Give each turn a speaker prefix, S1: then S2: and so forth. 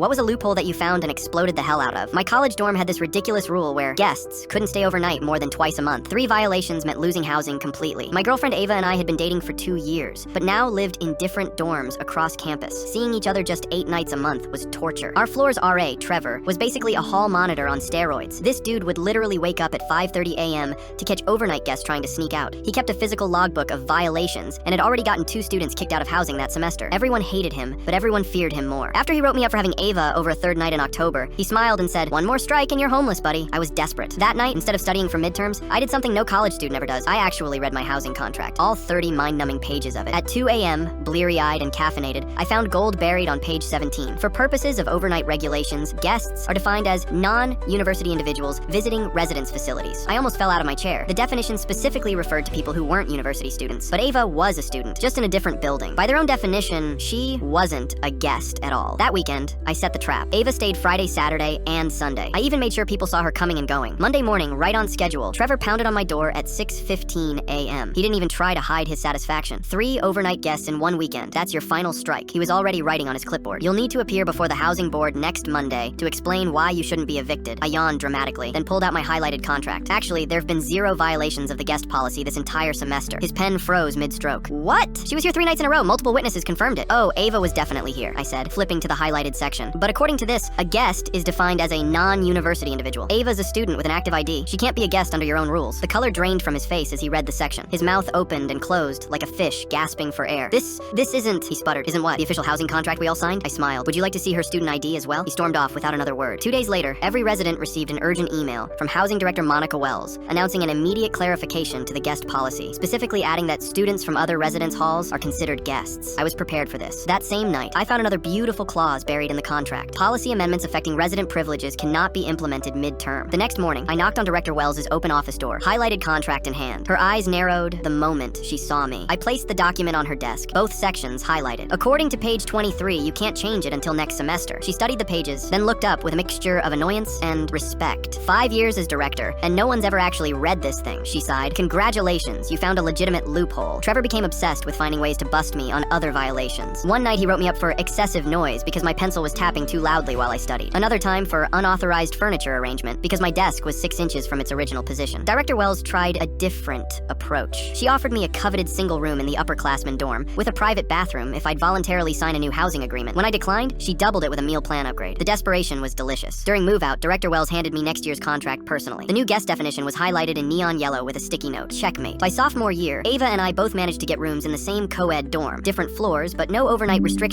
S1: What was a loophole that you found and exploded the hell out of? My college dorm had this ridiculous rule where guests couldn't stay overnight more than twice a month. 3 violations meant losing housing completely. My girlfriend Ava and I had been dating for 2 years, but now lived in different dorms across campus. Seeing each other just 8 nights a month was torture. Our floor's RA, Trevor, was basically a hall monitor on steroids. This dude would literally wake up at 5:30 a.m. to catch overnight guests trying to sneak out. He kept a physical logbook of violations and had already gotten 2 students kicked out of housing that semester. Everyone hated him, but everyone feared him more. After he wrote me up for having Ava over a 3rd night in October, he smiled and said, "One more strike and you're homeless, buddy." I was desperate. That night, instead of studying for midterms, I did something no college student ever does. I actually read my housing contract, all 30 mind-numbing pages of it. At 2 a.m., bleary-eyed and caffeinated, I found gold buried on page 17. For purposes of overnight regulations, guests are defined as non-university individuals visiting residence facilities. I almost fell out of my chair. The definition specifically referred to people who weren't university students, but Ava was a student, just in a different building. By their own definition, she wasn't a guest at all. That weekend, I set the trap. Ava stayed Friday, Saturday, and Sunday. I even made sure people saw her coming and going. Monday morning, right on schedule, Trevor pounded on my door at 6:15 a.m. He didn't even try to hide his satisfaction. 3 overnight guests in 1 weekend. That's your final strike. He was already writing on his clipboard. "You'll need to appear before the housing board next Monday to explain why you shouldn't be evicted." I yawned dramatically, then pulled out my highlighted contract. Actually, there have been 0 violations of the guest policy this entire semester. His pen froze mid-stroke. "What? She was here 3 nights in a row. Multiple witnesses confirmed it." "Oh, Ava was definitely here," I said, flipping to the highlighted section. "But according to this, a guest is defined as a non-university individual. Ava's a student with an active ID. She can't be a guest under your own rules." The color drained from his face as he read the section. His mouth opened and closed like a fish gasping for air. This isn't," he sputtered. "Isn't what? The official housing contract we all signed?" I smiled. "Would you like to see her student ID as well?" He stormed off without another word. 2 days later, every resident received an urgent email from Housing Director Monica Wells announcing an immediate clarification to the guest policy, specifically adding that students from other residence halls are considered guests. I was prepared for this. That same night, I found another beautiful clause buried in the contract. Policy amendments affecting resident privileges cannot be implemented mid-term. The next morning, I knocked on Director Wells' open office door, highlighted contract in hand. Her eyes narrowed the moment she saw me. I placed the document on her desk, both sections highlighted. "According to page 23, you can't change it until next semester." She studied the pages, then looked up with a mixture of annoyance and respect. 5 years as director, and no one's ever actually read this thing, she sighed. "Congratulations, you found a legitimate loophole." Trevor became obsessed with finding ways to bust me on other violations. One night he wrote me up for excessive noise because my pencil was tapping too loudly while I studied. Another time for unauthorized furniture arrangement because my desk was 6 inches from its original position. Director Wells tried a different approach. She offered me a coveted single room in the upperclassmen dorm with a private bathroom if I'd voluntarily sign a new housing agreement. When I declined, she doubled it with a meal plan upgrade. The desperation was delicious. During move-out, Director Wells handed me next year's contract personally. The new guest definition was highlighted in neon yellow with a sticky note. Checkmate. By sophomore year, Ava and I both managed to get rooms in the same co-ed dorm. Different floors, but no overnight restrictions